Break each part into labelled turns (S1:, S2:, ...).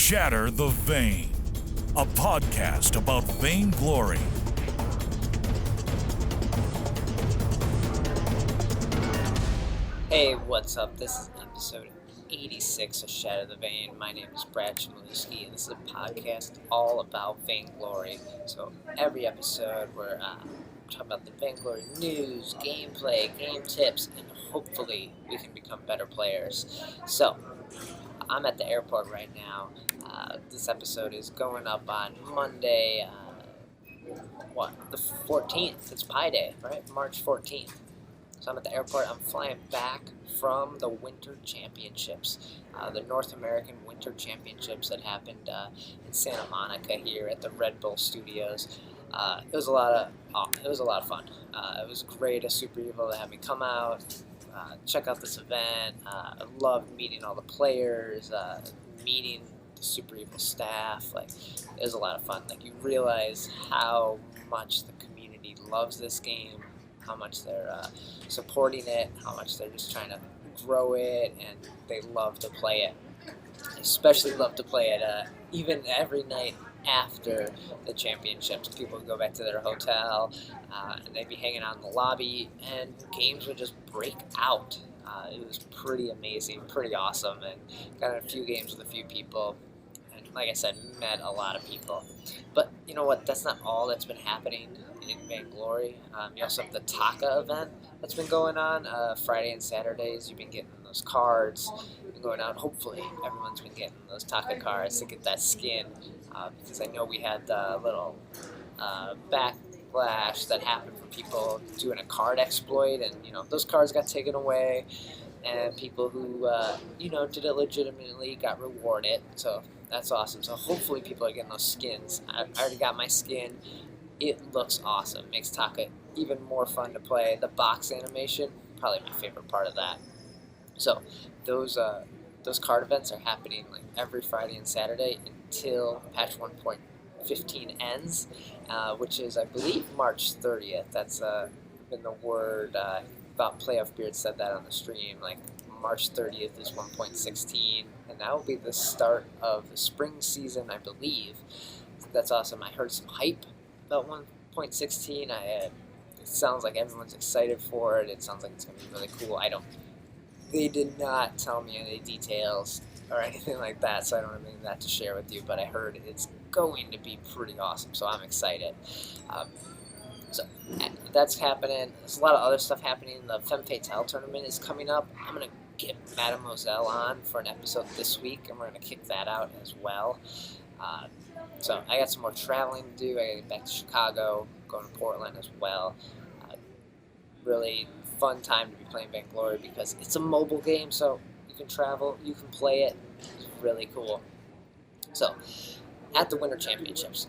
S1: Shatter the Vain, a podcast about vainglory.
S2: Hey, what's up? This is episode 86 of Shatter the Vain. My name is Brad Chmielewski, and this is a podcast all about vainglory. So every episode we're talking about the vainglory news, gameplay, game tips, and hopefully we can become better players. So I'm at the airport right now. This episode is going up on Monday, the 14th. It's Pi Day, right? March 14th. So I'm at the airport. I'm flying back from the Winter Championships, the North American Winter Championships that happened in Santa Monica here at the Red Bull Studios. It was a lot of fun. It was great. A super evil to have me come out, check out this event. I loved meeting all the players, meeting the super evil staff. Like, it was a lot of fun. Like, you realize how much the community loves this game, how much they're supporting it, how much they're just trying to grow it, and they love to play it. They especially love to play it even every night after the championships. People would go back to their hotel, and they'd be hanging out in the lobby, and games would just break out. It was pretty amazing, pretty awesome, and got in a few games with a few people, and like I said, met a lot of people. But you know what? That's not all that's been happening in Vainglory. You also have the Taka event that's been going on. Friday and Saturdays, you've been getting those cards. Been going out. Hopefully, everyone's been getting those Taka cards to get that skin. Because I know we had the little backlash that happened from people doing a card exploit, and those cards got taken away, and people who did it legitimately got rewarded. So that's awesome. So hopefully people are getting those skins. I already got my skin. It looks awesome. Makes Taka even more fun to play. The box animation, probably my favorite part of that. So those card events are happening like every Friday and Saturday until patch 1.15 ends, which is, I believe, March 30th. That's been the word. I thought Playoff Beard said that on the stream. Like, March 30th is 1.16, and that will be the start of the spring season, I believe. That's awesome. I heard some hype about 1.16. It sounds like everyone's excited for it. It sounds like it's going to be really cool. They did not tell me any details or anything like that, so I don't have anything that to share with you, but I heard it's going to be pretty awesome, so I'm excited. So that's happening. There's a lot of other stuff happening. The Femme Fatale tournament is coming up. I'm going to get Mademoiselle on for an episode this week, and we're going to kick that out as well. So I got some more traveling to do. I got to get back to Chicago, going to Portland as well. Really fun time to be playing Vainglory because it's a mobile game, so you can travel, you can play it. It's really cool. So, at the Winter Championships,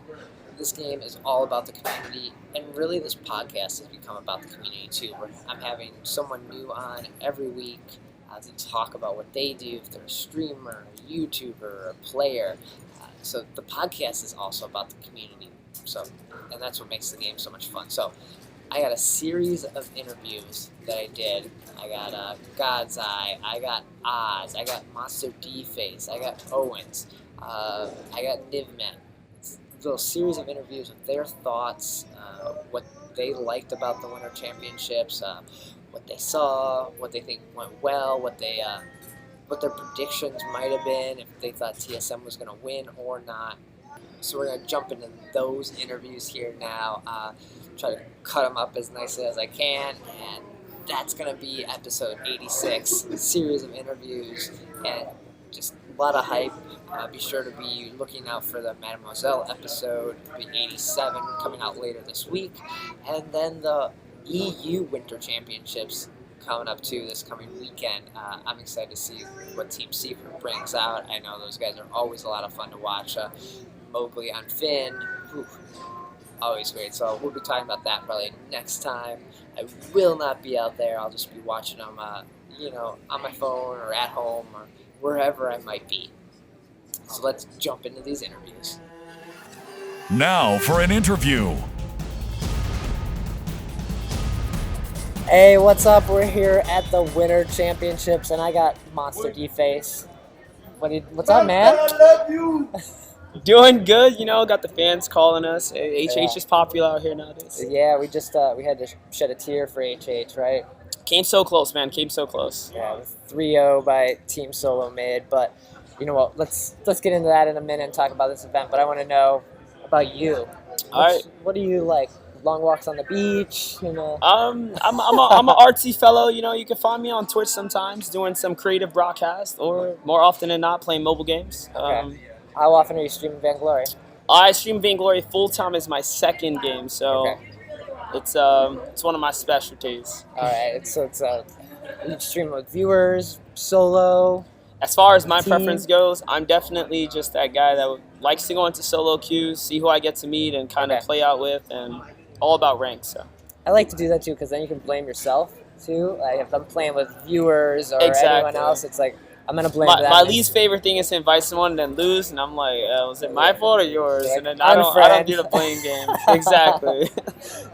S2: this game is all about the community, and really this podcast has become about the community too. I'm having someone new on every week to talk about what they do, if they're a streamer, a YouTuber, a player. So the podcast is also about the community. So, and that's what makes the game so much fun. So I got a series of interviews that I did. I got Godseye, I got Oz, I got MonsterDFace, I got Owens, I got Nivmet. It's a little series of interviews with their thoughts, what they liked about the Winter Championships, what they saw, what they think went well, what their predictions might have been, if they thought TSM was going to win or not. So we're going to jump into those interviews here now, try to cut them up as nicely as I can, and that's going to be episode 86, a series of interviews, and just a lot of hype. Be sure to be looking out for the Mademoiselle episode, it'll be 87, coming out later this week, and then the EU Winter Championships coming up too this coming weekend. I'm excited to see what Team Secret brings out. I know those guys are always a lot of fun to watch. Mowgli on Finn, always great. So we'll be talking about that probably next time. I will not be out there. I'll just be watching them, on my phone or at home or wherever I might be. So let's jump into these interviews.
S1: Now for an interview.
S2: Hey, what's up? We're here at the Winter Championships, and I got MonsterDFace. What's up, man?
S3: I love you.
S4: Doing good, got the fans calling us. HH is popular out here nowadays.
S2: Yeah, we just we had to shed a tear for HH, right?
S4: Came so close, man. Came so close.
S2: Yeah, it was 3-0 by Team Solo Mid, but you know what? Let's get into that in a minute and talk about this event. But I want to know about you.
S4: All right.
S2: What do you like? Long walks on the beach,
S4: I'm a artsy fellow. You can find me on Twitch sometimes doing some creative broadcast, or more often than not playing mobile games.
S2: Okay. How often are you streaming Vainglory?
S4: I stream Vainglory full time as my second game, so
S2: Okay.
S4: it's one of my specialties.
S2: All right. You stream with viewers, solo.
S4: As far as my
S2: Team.
S4: preference goes, I'm definitely just that guy that likes to go into solo queues, see who I get to meet, and kind of play out with, and all about ranks. So
S2: I like to do that too because then you can blame yourself too. Like if I'm playing with viewers or
S4: Exactly.
S2: anyone else, it's like I'm gonna blame them.
S4: my least favorite thing is to invite someone and then lose, and I'm like, was it my fault or yours?
S2: Like,
S4: And then I don't
S2: unfriend.
S4: do the blame game. Exactly.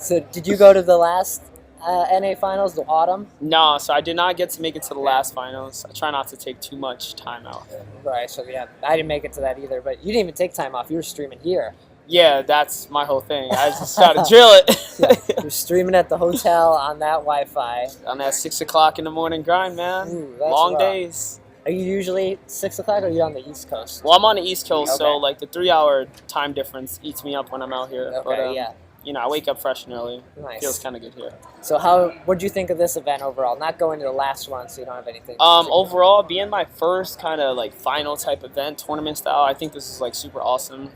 S2: So did you go to the last NA finals, the autumn?
S4: No, so I did not get to make it to the last finals. I try not to take too much time out.
S2: Right. So yeah, I didn't make it to that either. But you didn't even take time off. You were streaming here.
S4: Yeah, that's my whole thing. I just gotta drill it.
S2: You're streaming at the hotel on that Wi-Fi.
S4: On that 6 o'clock in the morning grind, man.
S2: Ooh, that's
S4: Long
S2: rough.
S4: days.
S2: Are you usually 6 o'clock or are you on the East Coast?
S4: Well, I'm on the East Coast, so
S2: Okay.
S4: like the 3-hour time difference eats me up when I'm out here.
S2: Okay,
S4: But
S2: yeah.
S4: I wake up fresh and early.
S2: Nice.
S4: Feels kind of good here.
S2: So what'd you think of this event overall? Not going to the last one, so you don't have anything.
S4: Overall, being my first kind of like final type event, tournament style, I think this is like super awesome.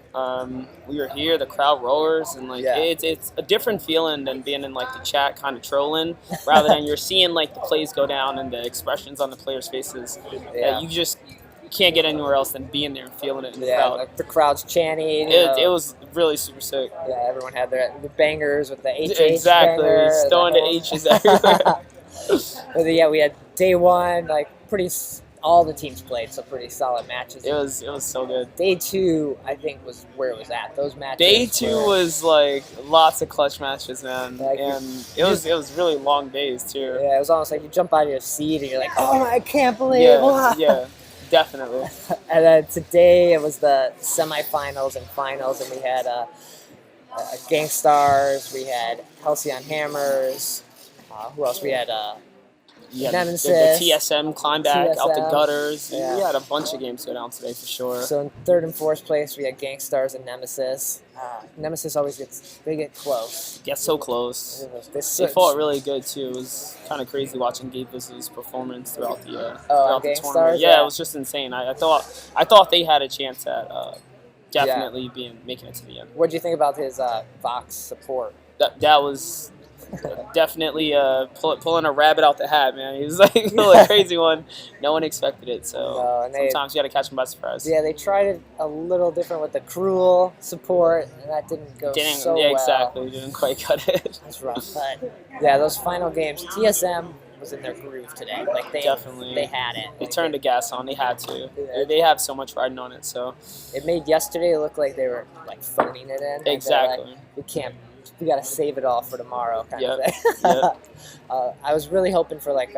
S4: We were here, the crowd roars, and like it's a different feeling than being in like the chat kind of trolling, rather than you're seeing like the plays go down and the expressions on the players' faces.
S2: Yeah.
S4: You just can't get anywhere else than being there and feeling it in the
S2: Yeah,
S4: crowd.
S2: like the crowd's chanting.
S4: It was really super sick.
S2: Yeah, everyone had the bangers with the HH
S4: Exactly,
S2: banger,
S4: throwing
S2: the
S4: the
S2: whole-
S4: H's everywhere.
S2: But yeah, we had day one, like all the teams played, so pretty solid matches.
S4: It was so good.
S2: Day two, I think, was where it was at. Those matches.
S4: Day two was like lots of clutch matches, man,
S2: Like,
S4: and it was really long days too.
S2: Yeah, it was almost like you jump out of your seat and you're like, oh my, I can't believe. Wow.
S4: Yeah, definitely.
S2: And then today it was the semifinals and finals, and we had Gangstars, we had Halcyon Hammers. Who else? We had
S4: Yeah,
S2: Nemesis,
S4: the TSM climb back out the
S2: TSM.
S4: gutters.
S2: Yeah.
S4: We had a bunch of games go down today for sure.
S2: So in third and fourth place, we had Gangstars and Nemesis. Nemesis always they get close.
S4: Get so close.
S2: They
S4: They fought really good too. It was kind of crazy watching Gabe's performance throughout the
S2: Gangstars,
S4: tournament.
S2: yeah.
S4: It was just insane. I thought they had a chance at definitely making it to the end.
S2: What do you think about his Vox support?
S4: That was definitely pulling a rabbit out the hat, man. He was like a crazy one. No one expected it, so
S2: No, and
S4: sometimes you got to catch them by surprise.
S2: Yeah, they tried it a little different with the cruel support, and that didn't go so well.
S4: Exactly. Didn't quite cut it.
S2: That's rough. But yeah, those final games, TSM was in their groove today. Like they
S4: Definitely.
S2: they had it.
S4: They
S2: Like,
S4: turned the gas on. They had to.
S2: Yeah.
S4: They have so much riding on it. So
S2: It made yesterday look like they were like phoning it in. Like, they're
S4: exactly.
S2: like, we gotta save it all for tomorrow, kind of
S4: Yep.
S2: thing.
S4: Yep.
S2: I was really hoping for like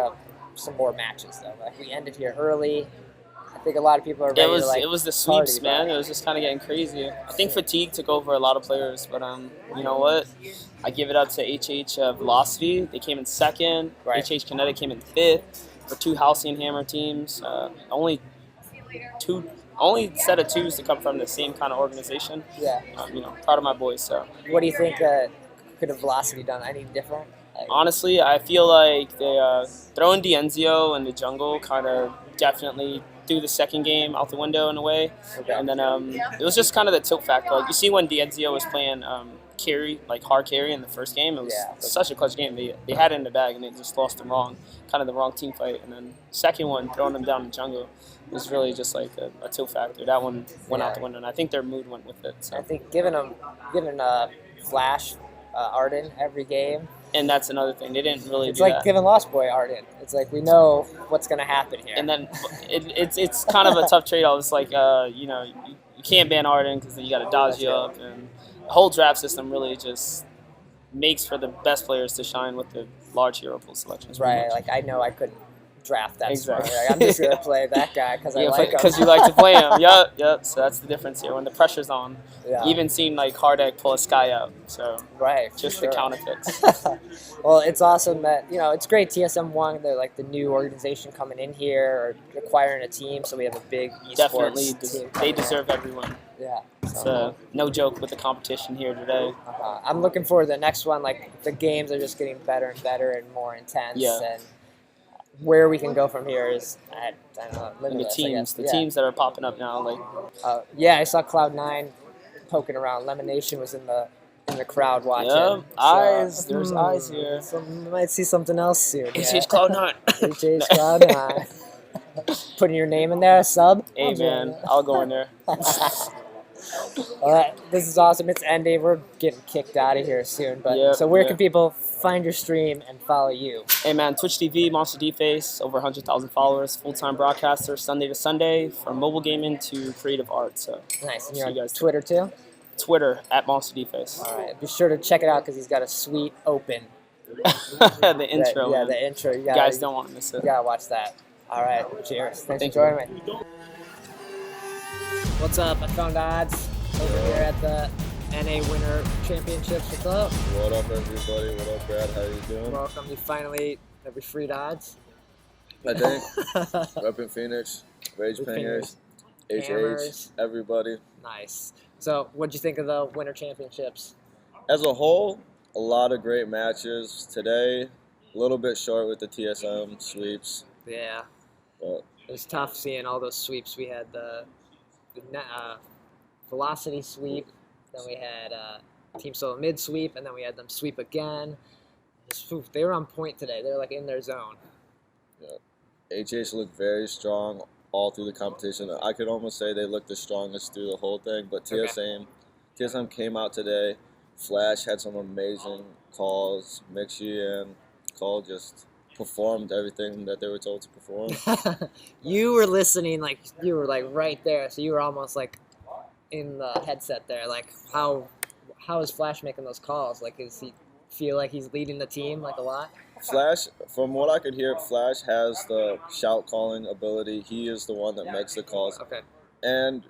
S2: some more matches though. Like we ended here early. I think a lot of people are ready
S4: It was
S2: to like.
S4: it was the
S2: party,
S4: sweeps, man.
S2: but-
S4: It was just kind of getting crazy. I think fatigue took over a lot of players, but you know what? I give it up to HH Velocity. They came in second.
S2: Right.
S4: HH Kinetic came in fifth. For two Halcyon Hammer teams, only set of twos to come from the same kind of organization.
S2: Yeah.
S4: Proud of my boys. So
S2: What do you think could have Velocity done? Any different? Like,
S4: honestly, I feel like they throwing Dienzio in the jungle kind of definitely threw the second game out the window in a way.
S2: okay.
S4: And then it was just kind of the tilt factor. Like you see when Dienzio was playing carry, like hard carry in the first game, it was such a clutch game. They had it in the bag and they just lost the wrong team fight. And then second one, throwing them down the jungle, was really just like a tilt factor. That one went out the window, and I think their mood went with it. So.
S2: I think giving Flash Arden every game.
S4: And that's another thing. They didn't really
S2: It's
S4: do
S2: like
S4: that.
S2: giving Lost Boy Arden. It's like we know what's gonna happen here.
S4: And then it's kind of a tough trade-off. It's like you can't ban Arden because then you got to dodge you up, and the whole draft system really just makes for the best players to shine with the large hero pool selections. pretty
S2: right,
S4: much.
S2: like I know I could draft that
S4: Exactly.
S2: smart. Like, I'm just gonna play that guy because I like him.
S4: Because you like to play him. Yep. So that's the difference here. When the pressure's on,
S2: Yeah.
S4: you even seen like Hardek pull a Sky out. So
S2: Right.
S4: just
S2: sure.
S4: the counter picks.
S2: Well, it's awesome that, it's great TSM won. They're like the new organization coming in here or acquiring a team, so we have a big esports
S4: Definitely,
S2: team.
S4: they deserve everyone.
S2: Yeah.
S4: So no joke with the competition here today.
S2: I'm looking forward to the next one. Like the games are just getting better and better and more intense.
S4: Yeah.
S2: And where we can go from here is I don't know.
S4: And
S2: Limitless,
S4: the teams that are popping up now, like
S2: I saw Cloud9 poking around. Lemonation was in the crowd watching.
S4: Yep, eyes. There's eyes here.
S2: So we might see something else soon.
S4: HH Cloud9.
S2: HH Cloud9. Putting your name in there, a sub.
S4: Hey man, I'll go in there.
S2: All right, this is awesome. It's ending. We're getting kicked out of here soon. But so where can people find your stream and follow you?
S4: Hey man, Twitch TV, MonsterDFace, over 100,000 followers, full-time broadcaster, Sunday to Sunday, from mobile gaming to creative art. So
S2: nice. And you're on
S4: guys
S2: Twitter too?
S4: Twitter at MonsterDFace.
S2: All right, be sure to check it out because he's got a sweet open.
S4: The intro.
S2: Yeah, the intro. You
S4: guys don't want to miss it.
S2: You gotta watch that. All right, cheers. Thanks for joining me. What's up? I found Odds over here at the NA Winter Championships. What's up?
S3: What up, everybody? What up, Brad? How you doing?
S2: Welcome. Have we freed Odds?
S3: I think. Reppin' Phoenix, Rage Pingers,
S2: Hammers.
S3: everybody.
S2: Nice. So, what'd you think of the Winter Championships?
S3: As a whole, a lot of great matches today. A little bit short with the TSM sweeps.
S2: Yeah.
S3: But
S2: It was tough seeing all those sweeps. We had the Velocity sweep, then we had Team Solo mid sweep, and then we had them sweep again. They were on point today. They were like in their zone.
S3: yeah. HH looked very strong all through the competition. I could almost say they looked the strongest through the whole thing. But TSM came out today. Flash had some amazing calls. Mixie and Cole just performed everything that they were told to perform.
S2: You were listening, you were right there, so you were almost in the headset there. How is Flash making those calls? Does he feel like he's leading the team a lot?
S3: Flash, from what I could hear, Flash has the shout calling ability. He is the one that makes the calls.
S2: Okay.
S3: And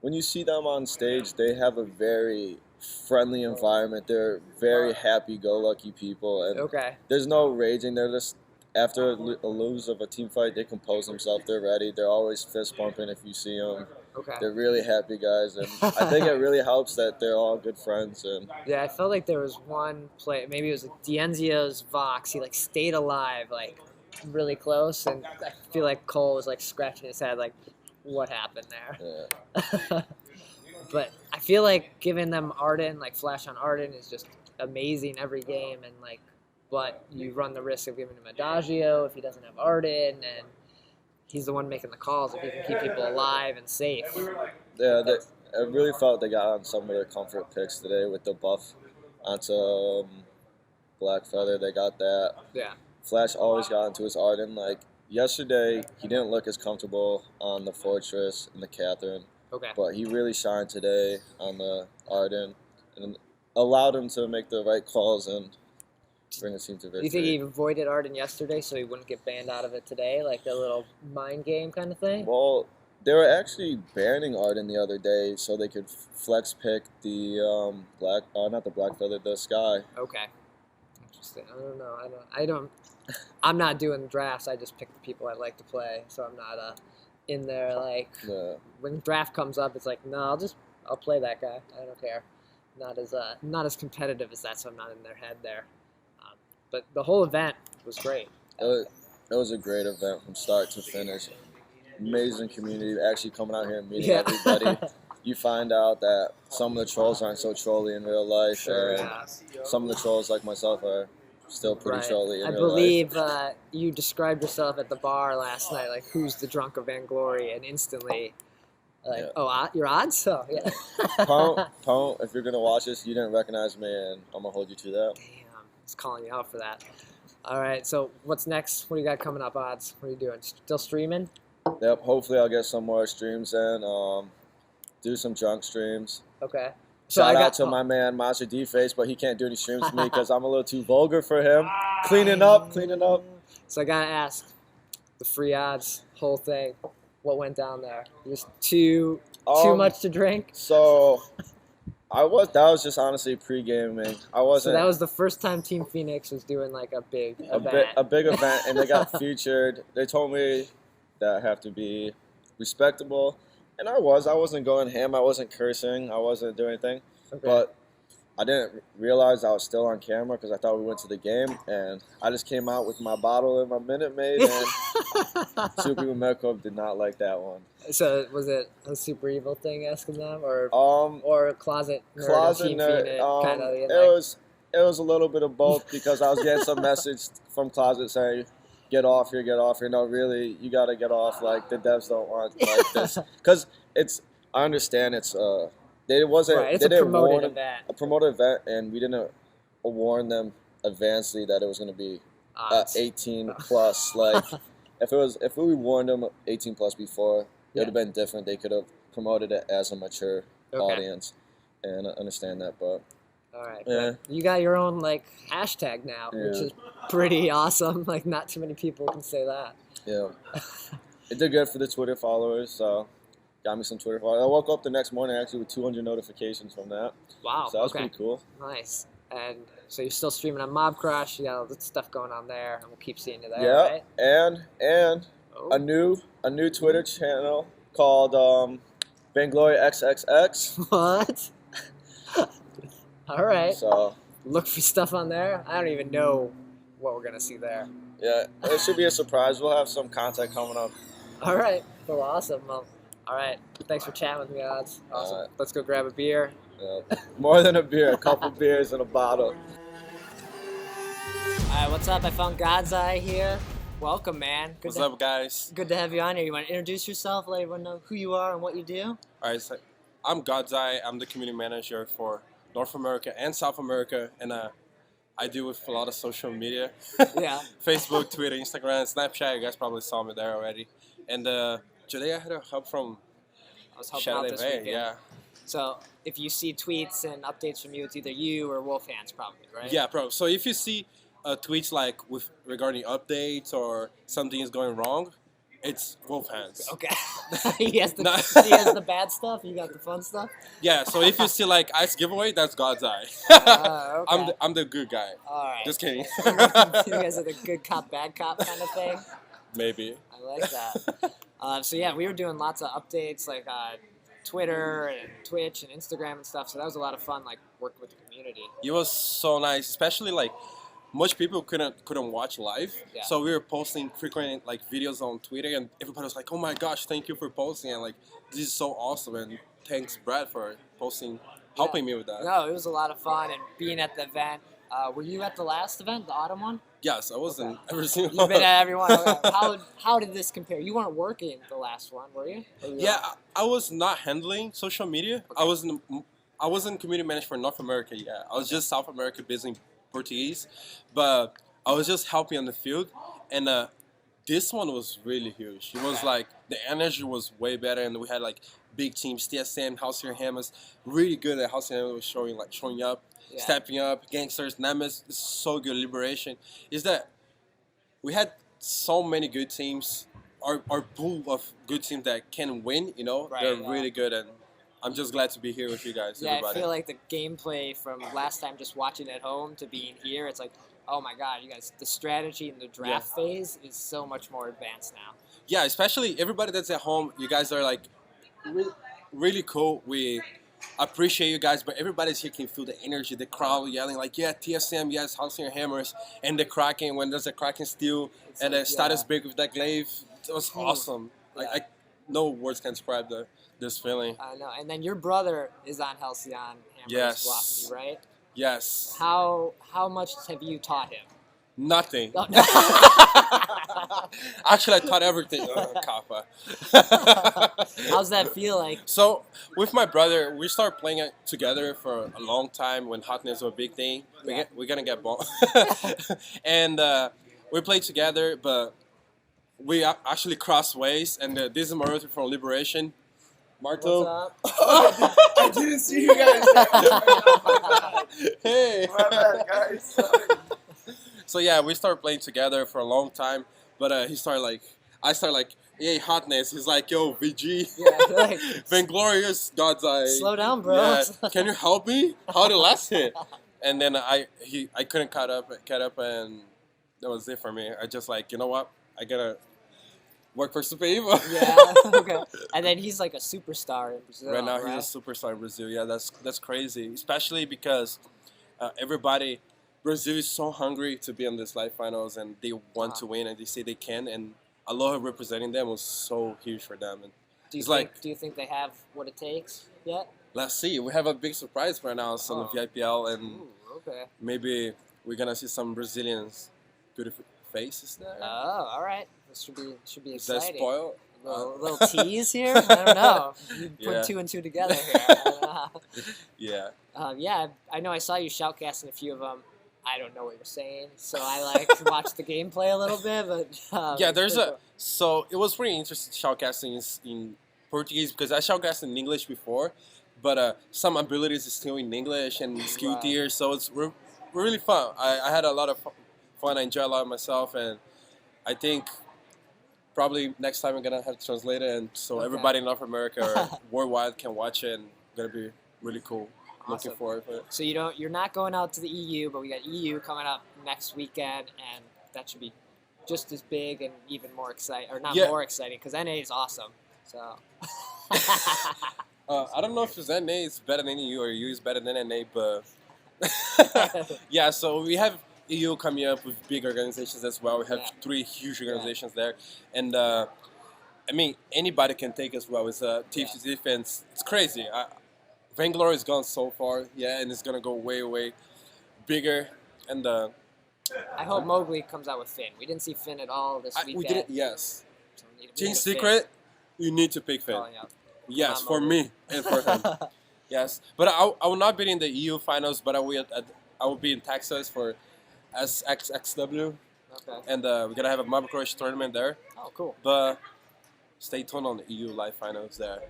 S3: when you see them on stage, they have a very friendly environment. They're very happy-go-lucky people. And there's no raging. They're just, after a lose of a team fight, they compose themselves. They're ready. They're always fist-bumping if you see them.
S2: Okay.
S3: They're really happy guys. And I think it really helps that they're all good friends. And
S2: yeah, I felt like there was one play, maybe it was D'Enzio's Vox. He stayed alive, really close. And I feel like Cole was scratching his head, what happened there?
S3: yeah.
S2: But I feel like giving them Arden, Flash on Arden, is just amazing every game, and but you run the risk of giving him Adagio if he doesn't have Arden, and he's the one making the calls. If he can keep people alive and safe.
S3: Yeah, I really felt they got on some of their comfort picks today with the buff onto Black Feather. They got that.
S2: Yeah.
S3: Flash always got into his Arden. Yesterday, he didn't look as comfortable on the Fortress and the Catherine.
S2: Okay.
S3: But he really shined today on the Arden and allowed him to make the right calls and bring his team to victory.
S2: Do you think he avoided Arden yesterday so he wouldn't get banned out of it today, a little mind game kind of thing?
S3: Well, they were actually banning Arden the other day so they could flex pick the not the Black Feather, the Sky.
S2: Okay. Interesting. I don't know. I'm not doing drafts. I just pick the people I like to play, so I'm not in there when draft comes up. It's no, I'll play that guy. I don't care. Not as competitive as that, so I'm not in their head there. But the whole event was great.
S3: It was a great event from start to finish. Amazing community, actually coming out here and meeting everybody. You find out that some of the trolls aren't so trolly in real life,
S2: Sure,
S3: and some of the trolls like myself are still pretty trolly in real life.
S2: I believe you described yourself at the bar last night, who's the drunk of Vainglory, and instantly, oh, your odds? So, yeah.
S3: Pone, if you're going to watch this, you didn't recognize me, and I'm going to hold you to that.
S2: Damn, I was calling you out for that. All right, so what's next? What do you got coming up, Odds? What are you doing? Still streaming?
S3: Yep, hopefully I'll get some more streams in, do some junk streams.
S2: Okay.
S3: Shout out to my man, MonsterDFace, but he can't do any streams with me because I'm a little too vulgar for him. Cleaning up.
S2: So I got to ask, the free odds whole thing. What went down there? Just too much to drink.
S3: So that was just honestly pre-gaming. I wasn't.
S2: So that was the first time Team Phoenix was doing like a big event.
S3: A big event, and they got featured. They told me that I have to be respectable, and I wasn't going ham. I wasn't cursing. I wasn't doing anything.
S2: Okay.
S3: But I didn't realize I was still on camera because I thought we went to the game, and I just came out with my bottle and my Minute Maid, and two people in Medical did not like that one.
S2: So was it a super evil thing asking them, or a closet nerd?
S3: Kind of. It was a little bit of both because I was getting some message from closet saying, "Get off here, get off here." No, really, you gotta get off. Like the devs don't want like this because it's. I understand it's
S2: It's a promoted event.
S3: A promoted event, and we didn't warn them advancedly that it was going to be 18 plus. Like, if we warned them 18 plus before, it would have been different. They could have promoted it as a mature audience, and I understand that. But
S2: all right, you got your own like hashtag now, which is pretty awesome. Like, not too many people can say that.
S3: Yeah, it did good for the Twitter followers. So. Got me some Twitter followers. I woke up the next morning actually with 200 notifications from that.
S2: Wow.
S3: So that was pretty cool.
S2: Nice. And so you're still streaming on Mob Crush. You got all the stuff going on there, and we'll keep seeing you there, right?
S3: And a new Twitter channel called Vainglory XXX.
S2: What? All right.
S3: So
S2: look for stuff on there. I don't even know what we're gonna see there.
S3: Yeah, it should be a surprise. We'll have some content coming up.
S2: All right. Well, awesome. Well, all right. Thanks for chatting with me, Odds. Awesome. Let's go grab a beer.
S3: More than a beer, a couple beers and a bottle.
S2: All right, what's up? I found Godseye here. Welcome, man.
S5: What's up, guys?
S2: Good to have you on here. You want to introduce yourself, let everyone know who you are and what you do?
S5: All right, so I'm Godseye. I'm the community manager for North America and South America, and I deal with a lot of social media.
S2: Yeah.
S5: Facebook, Twitter, Instagram, Snapchat. You guys probably saw me there already. And today I had a help from
S2: Shatter.
S5: Yeah.
S2: So if you see tweets and updates from you, it's either you or Wolf Hands, probably, right?
S5: Yeah, bro. So if you see tweets like regarding updates or something is going wrong, it's Wolf Hands.
S2: Okay. he has the bad stuff. You got the fun stuff.
S5: Yeah. So if you see like ice giveaway, that's Godseye.
S2: Okay.
S5: I'm the good guy.
S2: All right.
S5: Just kidding.
S2: You guys are the good cop, bad cop kind of thing.
S5: Maybe.
S2: I like that. So yeah, we were doing lots of updates like Twitter and Twitch and Instagram and stuff. So that was a lot of fun, like working with the community.
S5: It was so nice, especially like much people couldn't watch live.
S2: Yeah.
S5: So we were posting frequent like videos on Twitter, and everybody was like, "Oh my gosh, thank you for posting!" And like, this is so awesome. And thanks, Brad, for posting, helping me with that.
S2: No, it was a lot of fun and being at the event. Were you at the last event, the autumn one?
S5: Yes, I was in every single
S2: You've been at every one. How did this compare? You weren't working the last one, were you?
S5: Yeah, I was not handling social media.
S2: Okay.
S5: I wasn't community manager for North America yet. I was just South America busy in Portuguese, but I was just helping on the field. And this one was really huge. It was like the energy was way better, and we had like big teams. TSM, House Here Hammers, really good at House Here Hammers, showing up.
S2: Yeah.
S5: Stepping Up, Gangsters, Nemesis, is so good. Liberation is that we had so many good teams. Our pool of good teams that can win, they're really good, and I'm just glad to be here with you guys.
S2: Yeah,
S5: everybody.
S2: I feel like the gameplay from last time, just watching at home to being here, it's like, oh my god, you guys, the strategy in the draft phase is so much more advanced now.
S5: Yeah, especially everybody that's at home. You guys are like really cool. We appreciate you guys, but everybody's here can feel the energy, the crowd yelling like, yeah, TSM, yes, House Your Hammers, and the Kraken, when there's a Kraken steal, and the status break with that glaive, it was awesome.
S2: Yeah.
S5: Like, no words can describe this feeling.
S2: I know, and then your brother is on Halcyon Hammers Velocity, right?
S5: Yes.
S2: How much have you taught him?
S5: Nothing. Actually, I taught everything. Kappa.
S2: How's that feel like?
S5: So, with my brother, we started playing it together for a long time when hotness was a big thing. We're going to get bombed. And we played together, but we actually crossed ways. And this is Maruti from Liberation. Marto.
S2: What's up?
S3: I didn't see you guys there.
S5: Hey.
S3: My bad, guys.
S5: So yeah, we started playing together for a long time, but he started like I start like, hey, hotness. He's like, yo, VG.
S2: Yeah, like,
S5: Vainglorious, Godseye.
S2: slow down, bro.
S5: Yeah. Can you help me? How the last hit? And then I couldn't cut up, and that was it for me. I just like, you know what? I gotta work for Super Evo.
S2: Yeah, okay. And then he's like a superstar in Brazil.
S5: Right now, he's a superstar in Brazil. Yeah, that's crazy. Especially because Brazil is so hungry to be in this live finals, and they want to win, and they say they can. And Aloha representing them was so huge for them. And
S2: do you think they have what it takes yet?
S5: Let's see. We have a big surprise right now on the VIPL, and
S2: okay.
S5: maybe we're gonna see some Brazilians beautiful faces there.
S2: Oh, all right. This should be
S5: Is that
S2: exciting.
S5: spoiled?
S2: A little tease here. I don't know. You put 2 and 2 together here. I don't know.
S5: Yeah.
S2: Yeah, I know. I saw you shoutcasting a few of them. I don't know what you're saying, so I like watched the gameplay a little bit, but
S5: Yeah, so it was pretty interesting shoutcasting in Portuguese because I shoutcasted in English before, but some abilities is still in English and skill tier, so it's really fun. I had a lot of fun. I enjoy a lot myself, and I think probably next time I'm gonna have to translate it, and so everybody in North America or worldwide can watch it, and it's gonna be really cool.
S2: Awesome.
S5: Looking forward to it.
S2: So you're not going out to the EU, but we got EU coming up next weekend, and that should be just as big and even more exciting, or not more exciting, because NA is awesome. So.
S5: I don't know if NA is better than EU or EU is better than NA, but yeah. So we have EU coming up with big organizations as well. We have 3 huge organizations there, and I mean anybody can take as well. It's a TFT defense. It's crazy. Vainglory has gone so far, and it's gonna go way, way bigger. And
S2: I hope Mowgli comes out with Finn. We didn't see Finn at all this weekend.
S5: We didn't. Yes.
S2: So
S5: Team Secret, you need to pick Finn. Yes, for me and for him. Yes, but I will not be in the EU finals, but I will be in Texas for SXXW.
S2: Okay.
S5: And we're gonna have a Marble Crush tournament there.
S2: Oh, cool.
S5: But stay tuned on the EU live finals there.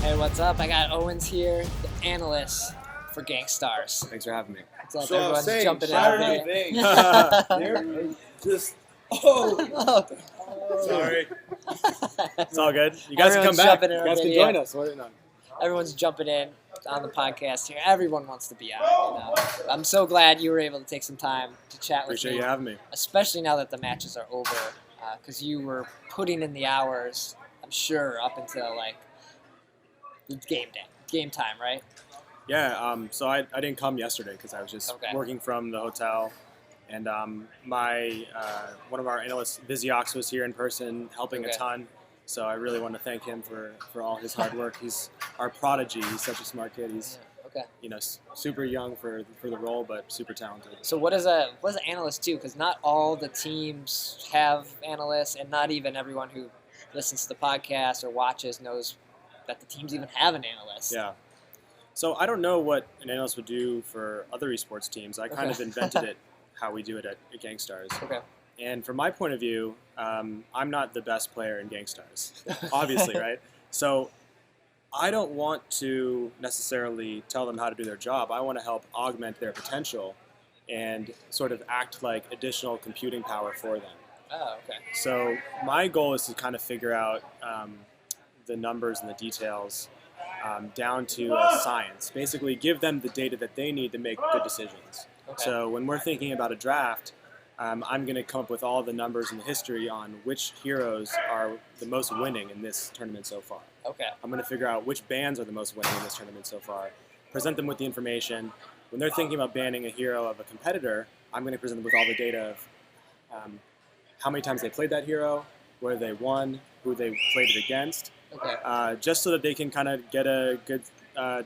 S2: Hey, what's up? I got Owens here, the analyst for Gangstars.
S6: Thanks for having me.
S2: What's up?
S6: So
S2: Everyone's jumping in.
S6: They're just sorry. It's all good. You guys can come back. You guys can join us.
S2: Everyone's jumping in on the podcast here. Everyone wants to be on. I'm so glad you were able to take some time to chat with me.
S6: Appreciate you having me.
S2: Especially now that the matches are over, because you were putting in the hours, I'm sure, up until like game time, right?
S6: Yeah. So I didn't come yesterday because I was just working from the hotel, and my one of our analysts, Viziox, was here in person helping a ton. So I really want to thank him for all his hard work. He's our prodigy. He's such a smart kid. He's super young for the role, but super talented.
S2: So what does an analyst do? Because not all the teams have analysts, and not even everyone who listens to the podcast or watches knows that the teams even have an analyst.
S6: Yeah. So I don't know what an analyst would do for other esports teams. I kind of invented it, how we do it at Gangstars.
S2: Okay.
S6: And from my point of view, I'm not the best player in Gangstars, obviously, right? So I don't want to necessarily tell them how to do their job. I want to help augment their potential and sort of act like additional computing power for them.
S2: Oh, okay.
S6: So my goal is to kind of figure out the numbers and the details down to science. Basically, give them the data that they need to make good decisions. Okay. So when we're thinking about a draft, I'm going to come up with all the numbers and the history on which heroes are the most winning in this tournament so far.
S2: Okay.
S6: I'm going to figure out which bans are the most winning in this tournament so far, present them with the information. When they're thinking about banning a hero of a competitor, I'm going to present them with all the data of how many times they played that hero, where they won, who they played it against, just so that they can kind of get a good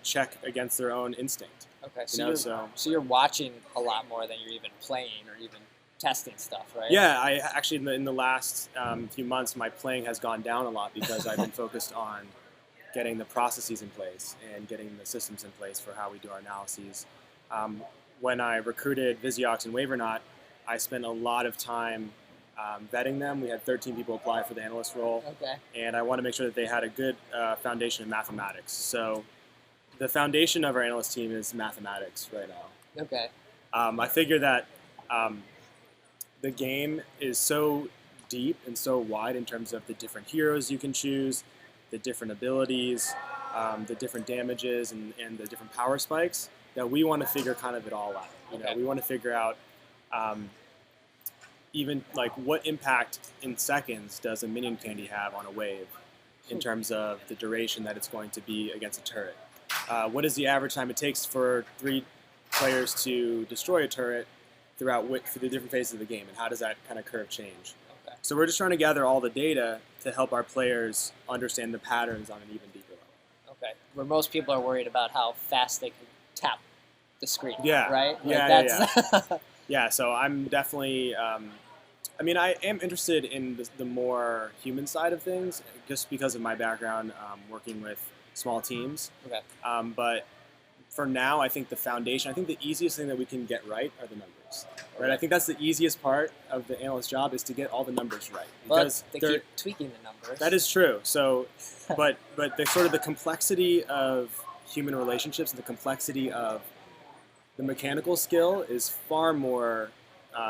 S6: check against their own instinct.
S2: Okay, so you're watching a lot more than you're even playing or even testing stuff, right?
S6: Yeah, I actually in the last few months, my playing has gone down a lot because I've been focused on getting the processes in place and getting the systems in place for how we do our analyses. When I recruited Viziox and Wavernaut, I spent a lot of time vetting them. We had 13 people apply for the analyst role, and I want to make sure that they had a good foundation in mathematics. So the foundation of our analyst team is mathematics right now.
S2: Okay.
S6: I figure that the game is so deep and so wide in terms of the different heroes you can choose, the different abilities, the different damages, and the different power spikes, that we want to figure kind of it all out. You know, we want to figure out even like what impact in seconds does a minion candy have on a wave in terms of the duration that it's going to be against a turret. What is the average time it takes for 3 players to destroy a turret throughout for the different phases of the game, and how does that kind of curve change? Okay. So we're just trying to gather all the data to help our players understand the patterns on an even deeper level.
S2: Okay. Where most people are worried about how fast they can tap the screen.
S6: Yeah.
S2: Right?
S6: Yeah. Yeah. So I'm definitely. I mean, I am interested in the more human side of things, just because of my background working with small teams.
S2: Okay.
S6: But for now, I think the foundation, I think the easiest thing that we can get right are the numbers. Right? I think that's the easiest part of the analyst's job, is to get all the numbers right.
S2: Because they keep tweaking the numbers.
S6: That is true. So, but the sort of the complexity of human relationships and the complexity of the mechanical skill is far more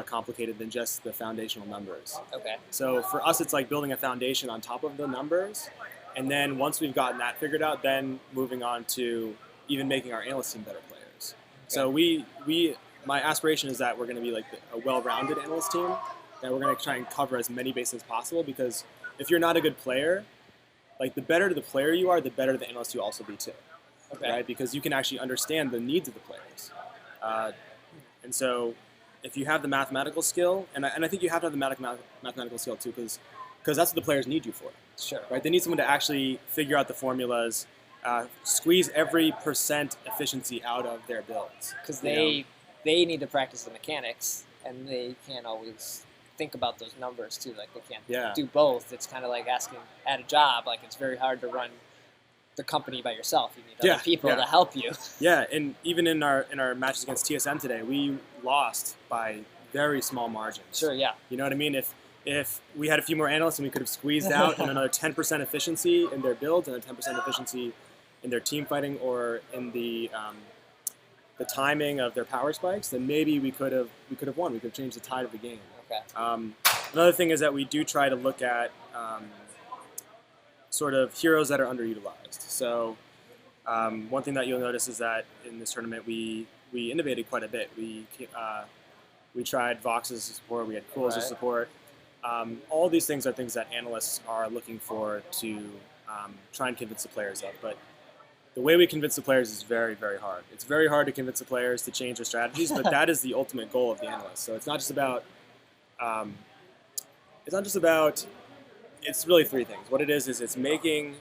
S6: complicated than just the foundational numbers.
S2: Okay.
S6: So for us, it's like building a foundation on top of the numbers, and then once we've gotten that figured out, then moving on to even making our analyst team better players. Okay. So my aspiration is that we're going to be like a well-rounded analyst team, that we're going to try and cover as many bases as possible, because if you're not a good player, like the better the player you are, the better the analyst you also be too. Okay. Right? Because you can actually understand the needs of the players. And so if you have the mathematical skill, and I think you have to have the mathematical skill too, because that's what the players need you for.
S2: Sure.
S6: Right? They need someone to actually figure out the formulas, squeeze every % efficiency out of their builds.
S2: Because they need to practice the mechanics, and they can't always think about those numbers too. Like they can't do both. It's kind of like asking at a job. Like it's very hard to run the company by yourself. You need other people to help you.
S6: Yeah, and even in our matches against TSM today, we lost by very small margins.
S2: Sure, yeah.
S6: You know what I mean? If we had a few more analysts and we could have squeezed out another 10% efficiency in their builds and a 10% efficiency in their team fighting, or in the timing of their power spikes, then maybe we could have won. We could have changed the tide of the game.
S2: Okay.
S6: Another thing is that we do try to look at sort of heroes that are underutilized. So one thing that you'll notice is that in this tournament we innovated quite a bit. We tried Vox as a support. We had Cool as a support. All these things are things that analysts are looking for to try and convince the players of. But the way we convince the players is very, very hard. It's very hard to convince the players to change their strategies, but that is the ultimate goal of the analyst. So it's not just about it's really 3 things. What it is it's making,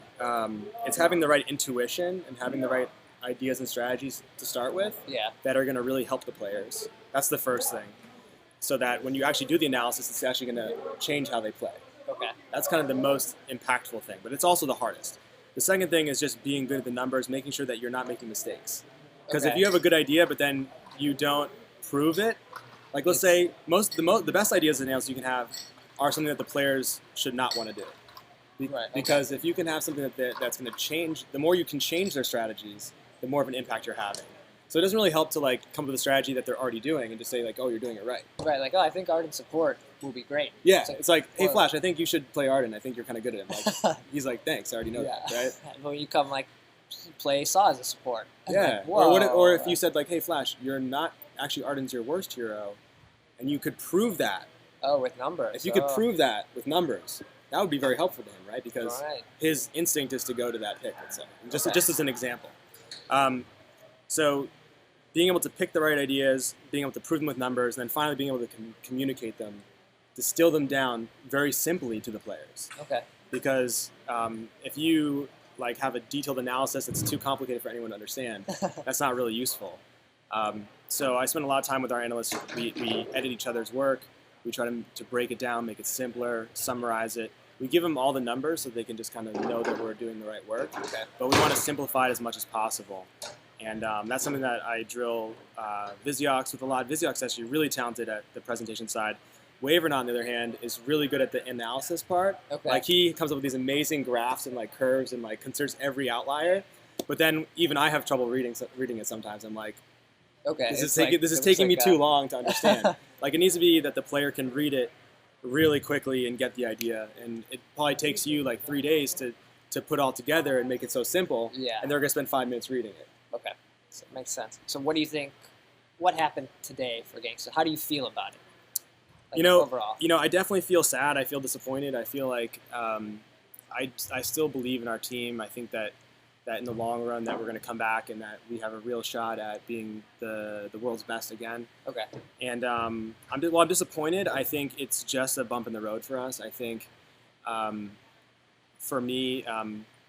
S6: it's having the right intuition and having the right ideas and strategies to start with that are going to really help the players. That's the first thing. So that when you actually do the analysis, it's actually going to change how they play.
S2: Okay.
S6: That's kind of the most impactful thing, but it's also the hardest. The second thing is just being good at the numbers, making sure that you're not making mistakes. Because if you have a good idea, but then you don't prove it, like let's say the best ideas in analysis you can have are something that the players should not want to do. Because if you can have something that's going to change, the more you can change their strategies, the more of an impact you're having. So it doesn't really help to like come up with a strategy that they're already doing and just say like, oh, you're doing it right.
S2: Right, like, oh, I think Arden support will be great.
S6: Yeah, it's like, hey, Flash, I think you should play Arden. I think you're kind of good at him. Like, he's like, thanks, I already know that, right?
S2: When you come like play Saw as a support.
S6: Yeah,
S2: like,
S6: or if you said like, hey, Flash, you're not actually Arden's your worst hero, and you could prove that.
S2: Oh, with numbers.
S6: If you could prove that with numbers, that would be very helpful to him, right? Because his instinct is to go to that pick, let's say. Just as an example. So being able to pick the right ideas, being able to prove them with numbers, and then finally being able to communicate them, distill them down very simply to the players.
S2: Okay.
S6: Because if you like have a detailed analysis that's too complicated for anyone to understand, that's not really useful. So I spend a lot of time with our analysts. We edit each other's work. We try to break it down, make it simpler, summarize it. We give them all the numbers so they can just kind of know that we're doing the right work. Okay. But we want to simplify it as much as possible. And that's something that I drill Viziox with a lot. Viziox is actually really talented at the presentation side. Wavernaut, on the other hand, is really good at the analysis part. Okay. Like he comes up with these amazing graphs and like curves and like considers every outlier. But then even I have trouble reading it sometimes. I'm like,
S2: Okay.
S6: This
S2: it's
S6: is taking me too long to understand. Like, it needs to be that the player can read it really quickly and get the idea. And it probably takes you like 3 days to put all together and make it so simple.
S2: Yeah.
S6: And they're going to spend 5 minutes reading it.
S2: Okay. So it makes sense. So what do you think? What happened today for Gangsta? How do you feel about it? Like, overall.
S6: I definitely feel sad. I feel disappointed. I feel like I still believe in our team. I think that in the long run that we're going to come back and that we have a real shot at being the world's best again.
S2: Okay.
S6: And I'm disappointed. I think it's just a bump in the road for us. I think for me,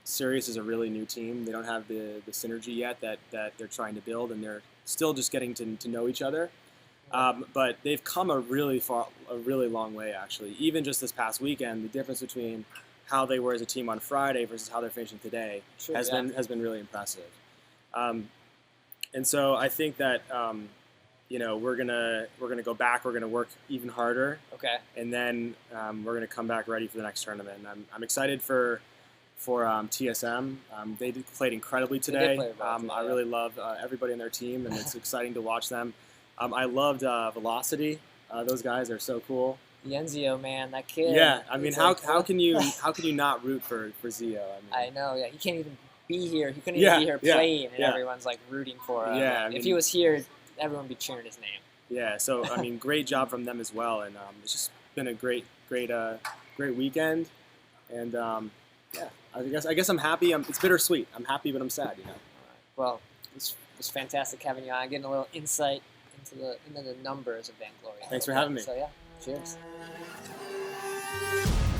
S6: Sirius is a really new team. They don't have the synergy yet that they're trying to build, and they're still just getting to know each other. But they've come a really long way, actually. Even just this past weekend, the difference between how they were as a team on Friday versus how they're finishing today has been really impressive. And so I think that we're gonna go back. We're gonna work even harder.
S2: Okay.
S6: And then we're gonna come back ready for the next tournament. And I'm excited for TSM. They played incredibly today.
S2: They did play well today,
S6: I really love everybody on their team, and it's exciting to watch them. I loved Velocity. Those guys are so cool.
S2: Yenzio, man, that kid.
S6: Yeah, I mean, how can you not root for Zio?
S2: I know. Yeah, he can't even be here. He couldn't even be here playing, and everyone's like rooting for him.
S6: Yeah,
S2: if he was here, everyone would be cheering his name.
S6: Yeah. So I mean, great job from them as well, and it's just been a great weekend, and I guess I'm happy. It's bittersweet. I'm happy, but I'm sad.
S2: Well, it was fantastic having you on, getting a little insight into the numbers of Vainglory.
S6: Thanks for having me.
S2: So yeah, cheers.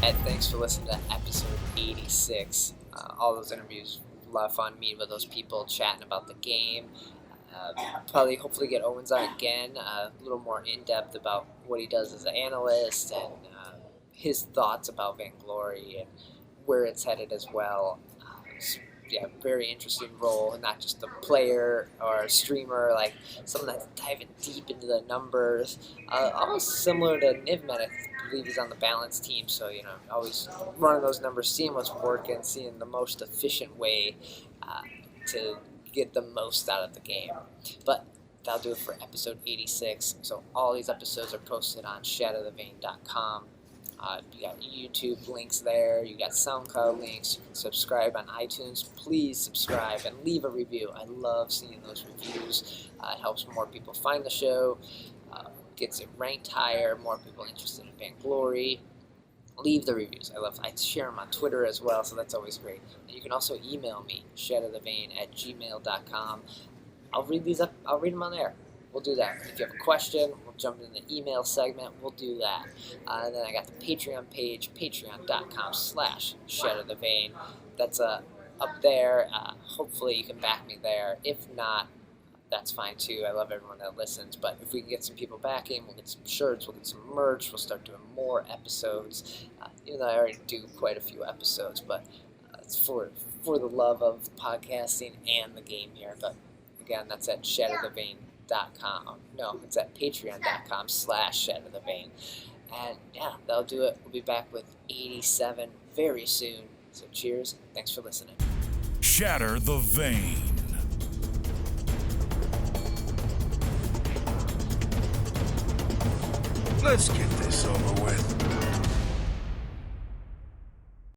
S2: And thanks for listening to episode 86. All those interviews, a lot of fun meeting with those people, chatting about the game. Probably, hopefully, get Owens on again, a little more in depth about what he does as an analyst and his thoughts about Vainglory and where it's headed as well. Very interesting role, and not just a player or a streamer, like someone that's diving deep into the numbers. Almost similar to Nivmet, I believe he's on the balance team, so always running those numbers, seeing what's working, seeing the most efficient way to get the most out of the game. But that'll do it for episode 86. So all these episodes are posted on shatterthevein.com. You got YouTube links there. You got SoundCloud links. You can subscribe on iTunes. Please subscribe and leave a review. I love seeing those reviews. It helps more people find the show. Gets it ranked higher. More people interested in Vainglory. Leave the reviews. I share them on Twitter as well, so that's always great. And you can also email me, shatterthevein@gmail.com. I'll read these up. I'll read them on there. We'll do that. If you have a question, we'll jump in the email segment. We'll do that. And then I got the Patreon page, patreon.com/shatterthevein. That's up there. Hopefully you can back me there. If not, that's fine too. I love everyone that listens. But if we can get some people backing, we'll get some shirts, we'll get some merch, we'll start doing more episodes. Even though I already do quite a few episodes, but it's for the love of podcasting and the game here. But again, that's at shatterthevein.com. No, it's at patreon.com/shatterthevein. And yeah, that'll do it. We'll be back with 87 very soon. So cheers. Thanks for listening.
S1: Shatter the Vein.
S7: Let's get this over with.